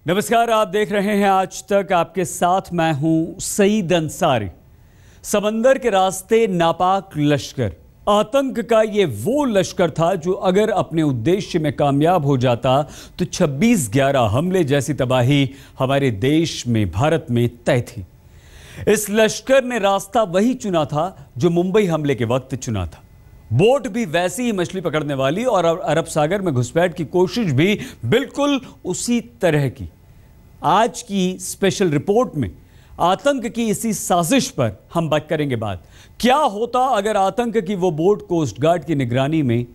नमस्कार, आप देख रहे हैं आज तक। आपके साथ मैं हूं सईद अंसारी। समंदर के रास्ते नापाक लश्कर, आतंक का ये वो लश्कर था जो अगर अपने उद्देश्य में कामयाब हो जाता तो 26/11 हमले जैसी तबाही हमारे देश में, भारत में तय थी। इस लश्कर ने रास्ता वही चुना था जो मुंबई हमले के वक्त चुना था। बोट भी वैसी ही मछली पकड़ने वाली और अरब सागर में घुसपैठ की कोशिश भी बिल्कुल उसी तरह की। आज की स्पेशल रिपोर्ट में आतंक की इसी साजिश पर हम बात करेंगे। क्या होता अगर आतंक की वो बोट कोस्ट गार्ड की निगरानी में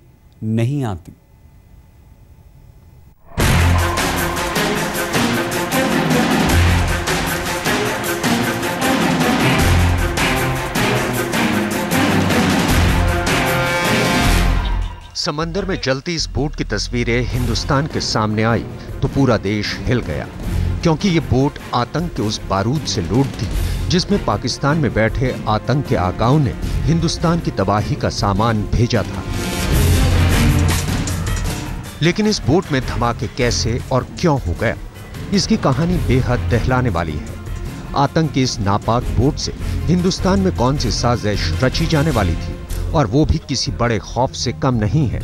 नहीं आती। समंदर में जलती इस बोट की तस्वीरें हिंदुस्तान के सामने आई तो पूरा देश हिल गया, क्योंकि ये बोट आतंक के उस बारूद से लोड थी जिसमें पाकिस्तान में बैठे आतंक के आकाओं ने हिंदुस्तान की तबाही का सामान भेजा था। लेकिन इस बोट में धमाके कैसे और क्यों हो गया, इसकी कहानी बेहद दहलाने वाली है। आतंक की इस नापाक बोट से हिंदुस्तान में कौन सी साजिश रची जाने वाली थी, और वो भी किसी बड़े खौफ से कम नहीं है।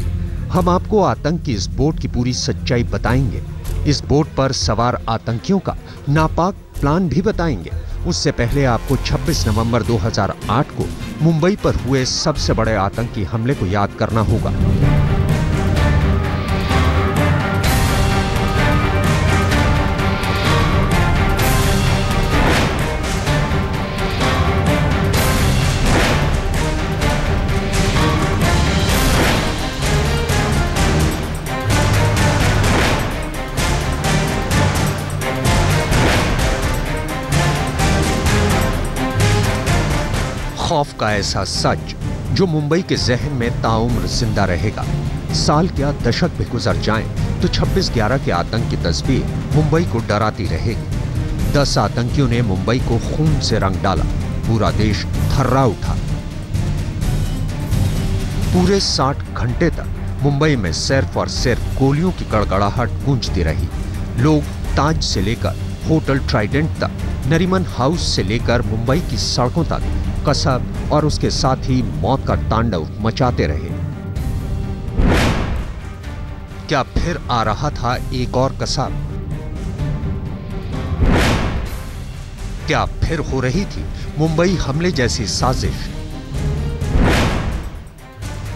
हम आपको आतंक की इस बोट की पूरी सच्चाई बताएंगे। इस बोट पर सवार आतंकियों का नापाक प्लान भी बताएंगे। उससे पहले आपको 26 नवंबर 2008 को मुंबई पर हुए सबसे बड़े आतंकी हमले को याद करना होगा। खौफ का ऐसा सच जो मुंबई के जहन में ताउम्र जिंदा रहेगा। साल क्या दशक भी गुजर जाएं तो 26/11 के आतंक की तस्वीर मुंबई को डराती रहेगी। 10 आतंकियों ने मुंबई को खून से रंग डाला, पूरा देश थर्रा उठा। पूरे 60 घंटे तक मुंबई में सिर्फ और सिर्फ गोलियों की गड़गड़ाहट गूंजती रही। लोग ताज से लेकर होटल ट्राइडेंट तक, नरीमन हाउस से लेकर मुंबई की सड़कों तक कसब और उसके साथ ही मौत का तांडव मचाते रहे। क्या फिर आ रहा था एक और कसब? क्या फिर हो रही थी मुंबई हमले जैसी साजिश?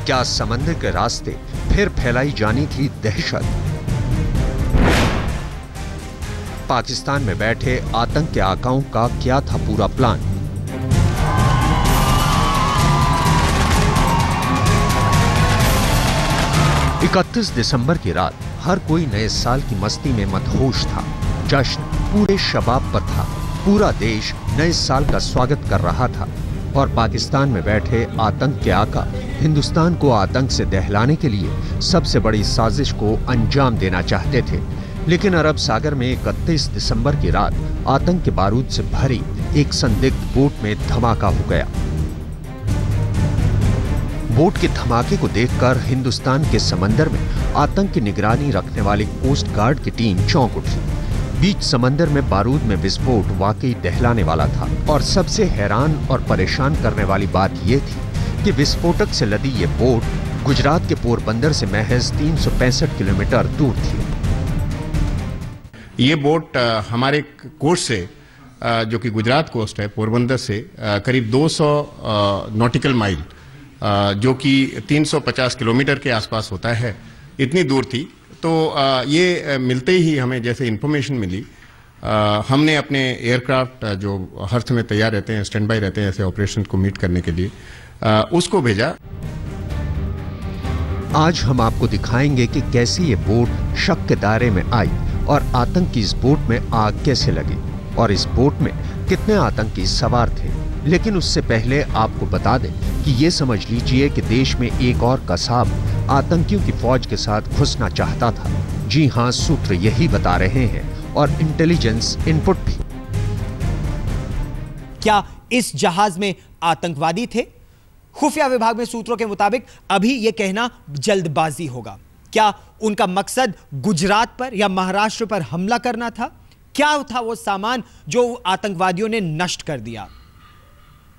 क्या समंदर के रास्ते फिर फैलाई जानी थी दहशत? पाकिस्तान में बैठे आतंक के आकाओं का क्या था पूरा प्लान? इकतीस दिसंबर की रात हर कोई नए साल की मस्ती में मदहोश था। जश्न पूरे शबाब पर था। पूरा देश नए साल का स्वागत कर रहा था और पाकिस्तान में बैठे आतंक के आका हिंदुस्तान को आतंक से दहलाने के लिए सबसे बड़ी साजिश को अंजाम देना चाहते थे। लेकिन अरब सागर में 31 दिसंबर की रात आतंक के बारूद से भरी एक संदिग्ध बोट में धमाका हो गया। बोट के धमाके को देखकर हिंदुस्तान के समंदर में आतंक की निगरानी रखने वाली कोस्ट गार्ड की टीम चौंक उठी। बीच समंदर में बारूद में विस्फोट वाकई दहलाने वाला था, और सबसे हैरान और परेशान करने वाली बात यह थी कि विस्फोटक से लदी ये बोट गुजरात के पोरबंदर से महज 365 किलोमीटर दूर थी। ये बोट हमारे कोस्ट से, जो कि गुजरात कोस्ट है, पोरबंदर से करीब 200 नॉटिकल माइल, जो कि 350 किलोमीटर के आसपास होता है, इतनी दूर थी। तो ये मिलते ही हमें जैसे इन्फॉर्मेशन मिली, हमने अपने एयरक्राफ्ट जो हर समय तैयार रहते हैं, स्टैंड बाय रहते हैं ऐसे ऑपरेशन को मीट करने के लिए, उसको भेजा। आज हम आपको दिखाएंगे कि कैसे ये बोट शक के दायरे में आई और आतंक की इस बोट में आग कैसे लगी, और इस बोट में कितने आतंकी सवार थे। लेकिन उससे पहले आपको बता दें कि ये समझ लीजिए कि देश में एक और कसाब आतंकियों की फौज के साथ घुसना चाहता था। जी हां, सूत्र यही बता रहे हैं, और इंटेलिजेंस इनपुट भी। क्या इस जहाज में आतंकवादी थे? खुफिया विभाग में सूत्रों के मुताबिक अभी यह कहना जल्दबाजी होगा, क्या उनका मकसद गुजरात पर या महाराष्ट्र पर हमला करना था? क्या था वो सामान जो आतंकवादियों ने नष्ट कर दिया?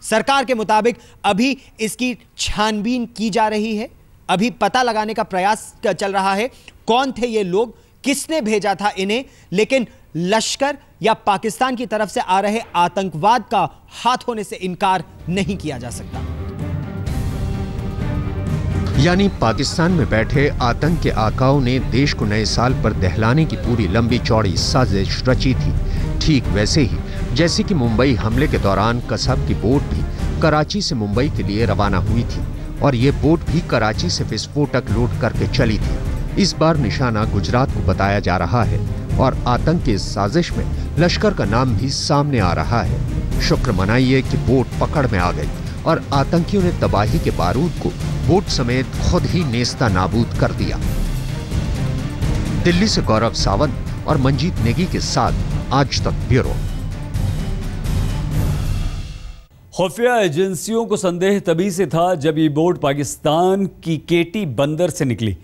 सरकार के मुताबिक अभी इसकी छानबीन की जा रही है। अभी पता लगाने का प्रयास चल रहा है कौन थे ये लोग, किसने भेजा था इन्हें। लेकिन लश्कर या पाकिस्तान की तरफ से आ रहे आतंकवाद का हाथ होने से इनकार नहीं किया जा सकता। यानी पाकिस्तान में बैठे आतंक के आकाओं ने देश को नए साल पर दहलाने की पूरी लंबी चौड़ी साजिश रची थी। ठीक वैसे ही जैसे कि मुंबई हमले के दौरान कसब की बोट भी कराची से मुंबई के लिए रवाना हुई थी और ये बोट भी कराची से विस्फोटक लोड करके चली थी। इस बार निशाना गुजरात को बताया जा रहा है और आतंक की इस साजिश में लश्कर का नाम भी सामने आ रहा है। शुक्र मनाइए कि बोट पकड़ में आ गई और आतंकियों ने तबाही के बारूद को बोट समेत खुद ही नेस्ता नाबूद कर दिया। दिल्ली से गौरव सावंत और मंजीत नेगी के साथ आज तक ब्यूरो। खुफिया एजेंसियों को संदेह तभी से था जब ये बोट पाकिस्तान की केटी बंदर से निकली।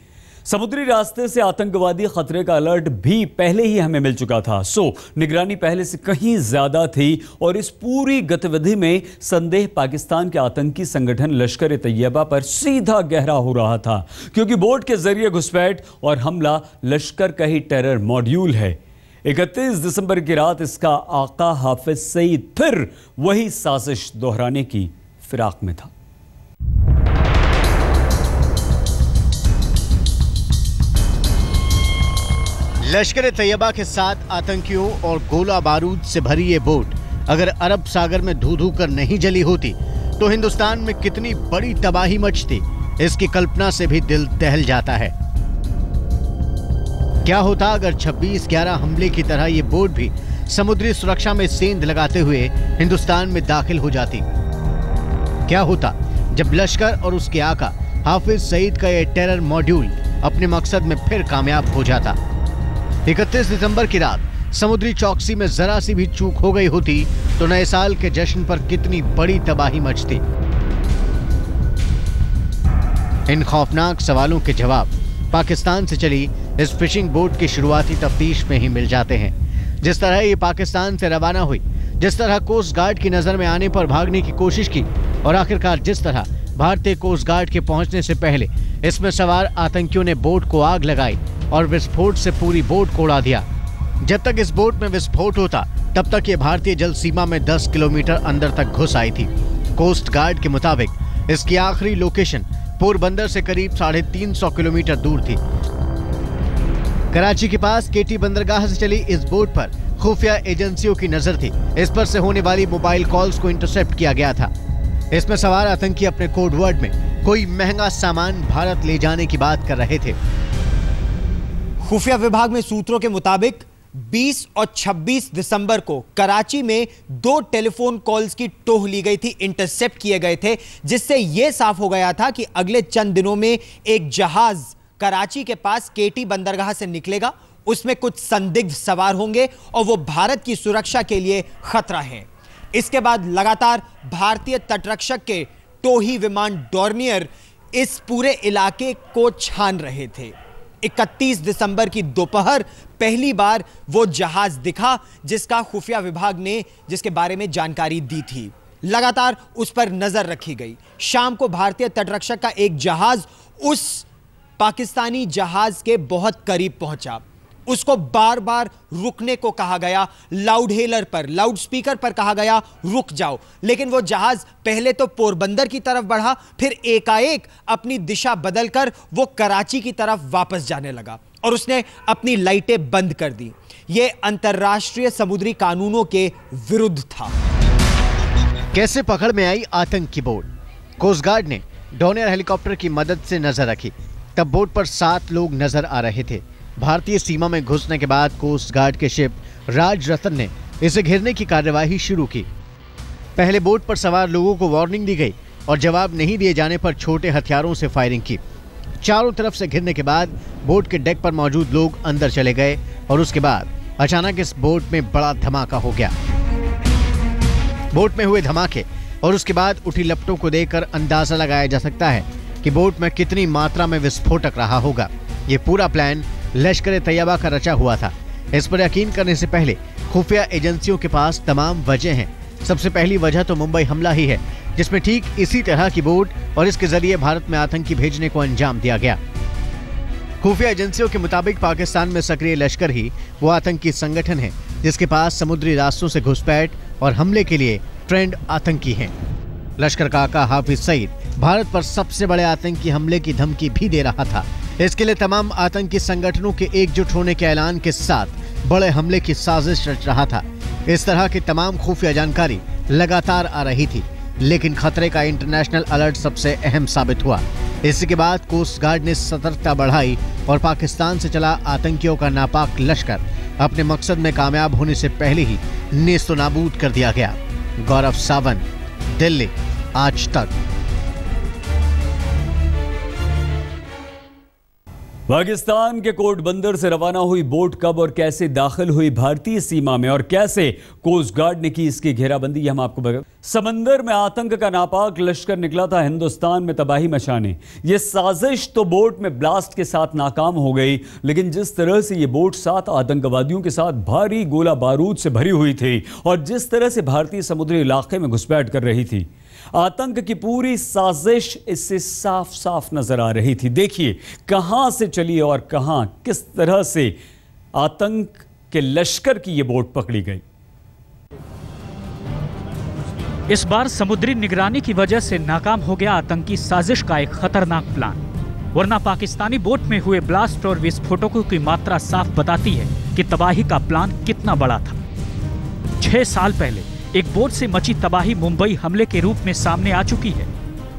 समुद्री रास्ते से आतंकवादी खतरे का अलर्ट भी पहले ही हमें मिल चुका था, सो निगरानी पहले से कहीं ज्यादा थी और इस पूरी गतिविधि में संदेह पाकिस्तान के आतंकी संगठन लश्कर ए तैयबा पर सीधा गहरा हो रहा था, क्योंकि बोट के जरिए घुसपैठ और हमला लश्कर का ही टेरर मॉड्यूल है। 31 दिसंबर की रात इसका आका हाफिज सईद फिर वही साजिश दोहराने की फिराक में था। लश्कर ए तैयबा के साथ आतंकियों और गोला बारूद से भरी ये बोट अगर अरब सागर में धू धू कर नहीं जली होती तो हिंदुस्तान में कितनी बड़ी तबाही मचती, इसकी कल्पना से भी दिल दहल जाता है। क्या होता अगर 26/11 हमले की तरह ये बोट भी समुद्री सुरक्षा में सेंध लगाते हुए हिंदुस्तान में दाखिल हो जाती? क्या होता जब लश्कर और उसके आका हाफिज सईद का ये टेरर मॉड्यूल अपने मकसद में फिर कामयाब हो जाता? 31 दिसंबर की रात समुद्री चौकसी में जरा सी भी चूक हो गई होती तो नए साल के जश्न पर कितनी बड़ी तबाही मचती। इन खौफनाक सवालों के जवाब पाकिस्तान से चली इस फिशिंग बोट की शुरुआती तफ्तीश में ही मिल जाते हैं। जिस तरह ये पाकिस्तान से रवाना हुई, जिस तरह कोस्ट गार्ड की नजर में आने पर भागने की कोशिश की और आखिरकार जिस तरह भारतीय कोस्ट गार्ड के पहुंचने से पहले इसमें सवार आतंकियों ने बोट को आग लगाई और विस्फोट से पूरी बोट को उड़ा दिया। जब तक इस बोट में विस्फोट होता तब तक ये भारतीय जल सीमा में 10 किलोमीटर अंदर तक घुस आई थी। कोस्ट गार्ड के मुताबिक इसकी आखिरी लोकेशन पोरबंदर से करीब 350 किलोमीटर दूर थी। कराची के पास केटी बंदरगाह से चली इस बोट पर खुफिया एजेंसियों की नजर थी। इस पर से होने वाली मोबाइल कॉल्स को इंटरसेप्ट किया गया था। इसमें सवार आतंकी अपने कोड वर्ड में कोई महंगा सामान भारत ले जाने की बात कर रहे थे। खुफिया विभाग में सूत्रों के मुताबिक 20 और 26 दिसंबर को कराची में 2 टेलीफोन कॉल्स की टोह ली गई थी, इंटरसेप्ट किए गए थे, जिससे यह साफ हो गया था कि अगले चंद दिनों में एक जहाज कराची के पास केटी बंदरगाह से निकलेगा। उसमें कुछ संदिग्ध सवार होंगे और वो भारत की सुरक्षा के लिए खतरा है। इसके बाद लगातार भारतीय तटरक्षक के टोही विमान डॉर्नियर इस पूरे इलाके को छान रहे थे। 31 दिसंबर की दोपहर पहली बार वो जहाज दिखा जिसका खुफिया विभाग ने जिसके बारे में जानकारी दी थी। लगातार उस पर नजर रखी गई। शाम को भारतीय तटरक्षक का एक जहाज उस पाकिस्तानी जहाज के बहुत करीब पहुंचा। उसको बार बार रुकने को कहा गया, लाउडहेलर पर, लाउडस्पीकर पर कहा गया रुक जाओ, लेकिन वो जहाज पहले तो पोरबंदर की तरफ बढ़ा, फिर एकाएक अपनी दिशा बदलकर वो कराची की तरफ वापस जाने लगा और उसने अपनी लाइटें बंद कर दी। ये अंतर्राष्ट्रीय समुद्री कानूनों के विरुद्ध था। कैसे पकड़ में आई आतंक की बोट? कोस्ट गार्ड ने डॉर्नियर हेलीकॉप्टर की मदद से नजर रखी। तब बोट पर 7 लोग नजर आ रहे थे। भारतीय सीमा में घुसने के बाद कोस्ट गार्ड के शिप राज रतन ने इसे घेरने की कार्यवाही शुरू की। पहले बोट पर सवार लोगों को वार्निंग दी गई और जवाब नहीं दिए जाने पर छोटे हथियारों से फायरिंग की। चारों तरफ से घिरने के बाद बोट के डेक पर मौजूद लोग अंदर चले गए और उसके बाद अचानक इस बोट में बड़ा धमाका हो गया। बोट में हुए धमाके और उसके बाद उठी लपटों को देखकर अंदाजा लगाया जा सकता है कि बोट में कितनी मात्रा में विस्फोटक रहा होगा। ये पूरा प्लान लश्कर तैयबा का रचा हुआ था। इस पर यकीन करने से पहले खुफिया एजेंसियों के पास तमाम वजह हैं। सबसे पहली वजह तो मुंबई हमला ही है, जिसमें ठीक इसी तरह की बोट और इसके जरिए भारत में आतंकी भेजने को अंजाम दिया गया। खुफिया एजेंसियों के मुताबिक पाकिस्तान में सक्रिय लश्कर ही वो आतंकी संगठन है जिसके पास समुद्री रास्तों से घुसपैठ और हमले के लिए ट्रेंड आतंकी हैं। लश्कर का आका हाफिज सईद भारत पर सबसे बड़े आतंकी हमले की धमकी भी दे रहा था। इसके लिए तमाम आतंकी संगठनों के एकजुट होने के ऐलान के साथ बड़े हमले की साजिश रच रहा था। इस तरह की तमाम खुफिया जानकारी लगातार आ रही थी, लेकिन खतरे का इंटरनेशनल अलर्ट सबसे अहम साबित हुआ। इसी के बाद कोस्ट गार्ड ने सतर्कता बढ़ाई और पाकिस्तान से चला आतंकियों का नापाक लश्कर अपने मकसद में कामयाब होने से पहले ही नेस्तो नाबूद कर दिया गया। गौरव सावंत, दिल्ली, आज तक। पाकिस्तान के कोट बंदर से रवाना हुई बोट कब और कैसे दाखिल हुई भारतीय सीमा में और कैसे कोस्ट गार्ड ने की इसकी घेराबंदी, हम आपको बता। समंदर में आतंक का नापाक लश्कर निकला था हिंदुस्तान में तबाही मचाने। ये साजिश तो बोट में ब्लास्ट के साथ नाकाम हो गई, लेकिन जिस तरह से ये बोट 7 आतंकवादियों के साथ भारी गोला बारूद से भरी हुई थी और जिस तरह से भारतीय समुद्री इलाके में घुसपैठ कर रही थी, आतंक की पूरी साजिश इससे साफ साफ नजर आ रही थी। देखिए कहां से चली और कहां किस तरह से आतंक के लश्कर की यह बोट पकड़ी गई। इस बार समुद्री निगरानी की वजह से नाकाम हो गया आतंकी साजिश का एक खतरनाक प्लान, वरना पाकिस्तानी बोट में हुए ब्लास्ट और विस्फोटकों की मात्रा साफ बताती है कि तबाही का प्लान कितना बड़ा था। 6 साल पहले एक बोट से मची तबाही मुंबई हमले के रूप में सामने आ चुकी है।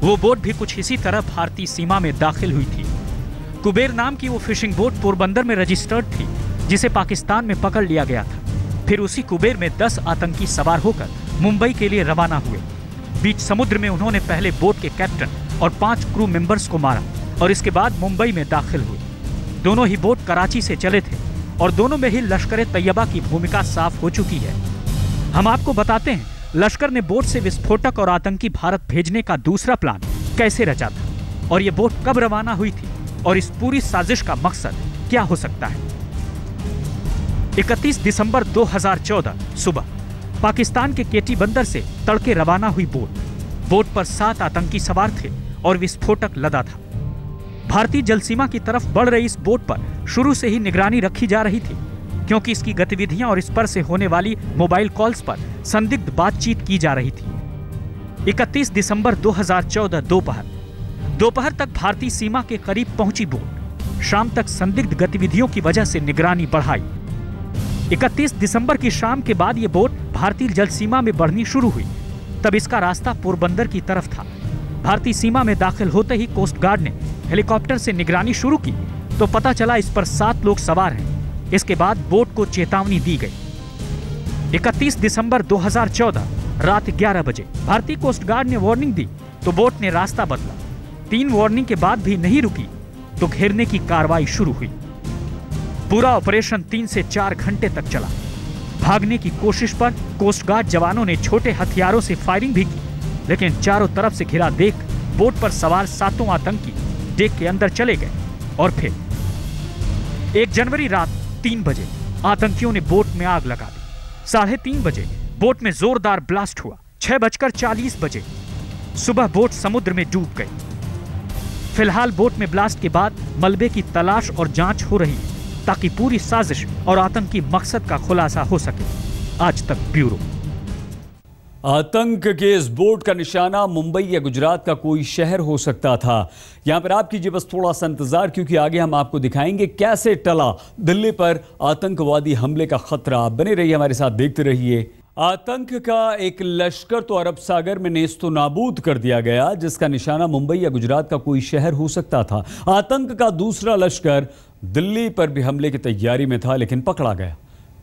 वो बोट भी कुछ इसी तरह भारतीय सीमा में दाखिल हुई थी। कुबेर नाम की वो फिशिंग बोट पोरबंदर में रजिस्टर्ड थी, जिसे पाकिस्तान में पकड़ लिया गया था। फिर उसी कुबेर में 10 आतंकी सवार होकर मुंबई के लिए रवाना हुए। बीच समुद्र में उन्होंने पहले बोट के कैप्टन और 5 क्रू मेंबर्स को मारा और इसके बाद मुंबई में दाखिल हुए। दोनों ही बोट कराची से चले थे और दोनों में ही लश्कर तैयबा की भूमिका साफ हो चुकी है। हम आपको बताते हैं लश्कर ने बोट से विस्फोटक और आतंकी भारत भेजने का दूसरा प्लान कैसे रचा था और ये बोट कब रवाना हुई थी और इस पूरी साजिश का मकसद क्या हो सकता है। 31 दिसंबर 2014 सुबह पाकिस्तान के केटी बंदर से तड़के रवाना हुई बोट पर 7 आतंकी सवार थे और विस्फोटक लदा था। भारतीय जलसीमा की तरफ बढ़ रही इस बोट पर शुरू से ही निगरानी रखी जा रही थी, क्योंकि इसकी गतिविधियां और इस पर से होने वाली मोबाइल कॉल्स पर संदिग्ध बातचीत की जा रही थी। 31 दिसंबर 2014 दोपहर तक भारतीय सीमा के करीब पहुंची बोट शाम तक संदिग्ध गतिविधियों की वजह से निगरानी बढ़ाई। 31 दिसंबर की शाम के बाद ये बोट भारतीय जल सीमा में बढ़नी शुरू हुई। तब इसका रास्ता पोरबंदर की तरफ था। भारतीय सीमा में दाखिल होते ही कोस्ट गार्ड ने हेलीकॉप्टर से निगरानी शुरू की तो पता चला इस पर 7 लोग सवार हैं। इसके बाद बोट को चेतावनी दी गई। 31 दिसंबर 2014 रात 11 बजे भारतीय कोस्ट गार्ड ने वार्निंग दी तो बोट ने रास्ता बदला। 3 वार्निंग के बाद भी नहीं रुकी तो घेरने की कार्रवाई शुरू हुई। पूरा ऑपरेशन 3 से 4 घंटे तक चला। भागने की कोशिश पर कोस्ट गार्ड जवानों ने छोटे हथियारों से फायरिंग भी की, लेकिन चारों तरफ से घिरा देख बोट पर सवार 7 आतंकी डेक के अंदर चले गए। और फिर 1 जनवरी रात 3 बजे आतंकियों ने बोट में आग लगा दी। 3:30 बजे बोट में जोरदार ब्लास्ट हुआ। 6:40 बजे सुबह बोट समुद्र में डूब गई। फिलहाल बोट में ब्लास्ट के बाद मलबे की तलाश और जांच हो रही है ताकि पूरी साजिश और आतंकी मकसद का खुलासा हो सके। आज तक ब्यूरो। आतंक के इस बोट का निशाना मुंबई या गुजरात का कोई शहर हो सकता था। यहां पर आप कीजिए बस थोड़ा सा इंतजार, क्योंकि आगे हम आपको दिखाएंगे कैसे टला दिल्ली पर आतंकवादी हमले का खतरा। आप बने रहिए हमारे साथ, देखते रहिए। आतंक का एक लश्कर तो अरब सागर में नेस्तो नाबूद कर दिया गया, जिसका निशाना मुंबई या गुजरात का कोई शहर हो सकता था। आतंक का दूसरा लश्कर दिल्ली पर भी हमले की तैयारी में था, लेकिन पकड़ा गया।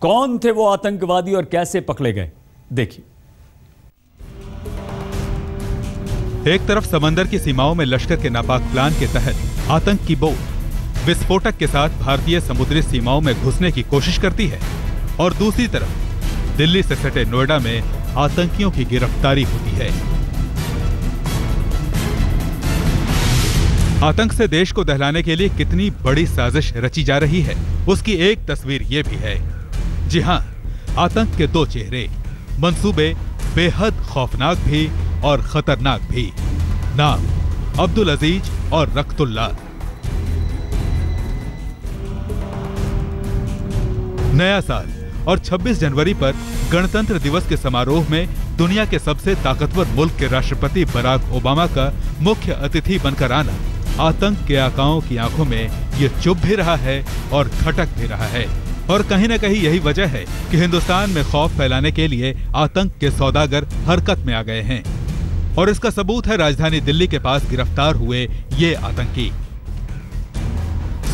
कौन थे वो आतंकवादी और कैसे पकड़े गए, देखिए। एक तरफ समंदर की सीमाओं में लश्कर के नापाक प्लान के तहत आतंक की बोट विस्फोटक के साथ भारतीय समुद्री सीमाओं में घुसने की कोशिश करती है, और दूसरी तरफ दिल्ली से सटे नोएडा में आतंकियों की गिरफ्तारी होती है। आतंक से देश को दहलाने के लिए कितनी बड़ी साजिश रची जा रही है, उसकी एक तस्वीर ये भी है। जी हां, आतंक के दो चेहरे, मंसूबे बेहद खौफनाक भी और खतरनाक भी। नाम अब्दुल अजीज और रख्तुल्लाह। नया साल और 26 जनवरी पर गणतंत्र दिवस के समारोह में दुनिया के सबसे ताकतवर मुल्क के राष्ट्रपति बराक ओबामा का मुख्य अतिथि बनकर आना आतंक के आकाओं की आंखों में ये चुभ भी रहा है और खटक भी रहा है। और कहीं न कहीं यही वजह है कि हिंदुस्तान में खौफ फैलाने के लिए आतंक के सौदागर हरकत में आ गए हैं। और इसका सबूत है राजधानी दिल्ली के पास गिरफ्तार हुए ये आतंकी।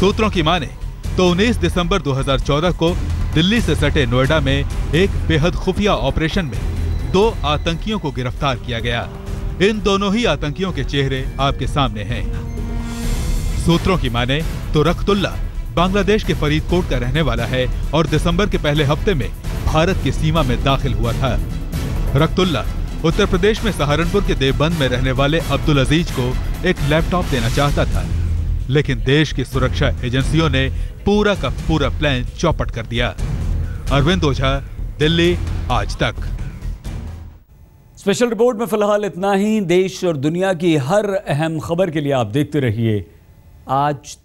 सूत्रों की माने तो 19 दिसंबर 2014 को दिल्ली से सटे नोएडा में एक बेहद खुफिया ऑपरेशन में 2 आतंकियों को गिरफ्तार किया गया। इन दोनों ही आतंकियों के चेहरे आपके सामने हैं। सूत्रों की माने तो रख्तुल्लाह बांग्लादेश के फरीदकोट का रहने वाला है और दिसंबर के पहले हफ्ते में भारत की सीमा में दाखिल हुआ था। रख्तुल्लाह उत्तर प्रदेश में सहारनपुर के देवबंद में रहने वाले अब्दुल अजीज को एक लैपटॉप देना चाहता था, लेकिन देश की सुरक्षा एजेंसियों ने पूरा का पूरा प्लान चौपट कर दिया। अरविंद ओझा, दिल्ली आज तक। स्पेशल रिपोर्ट में फिलहाल इतना ही। देश और दुनिया की हर अहम खबर के लिए आप देखते रहिए आज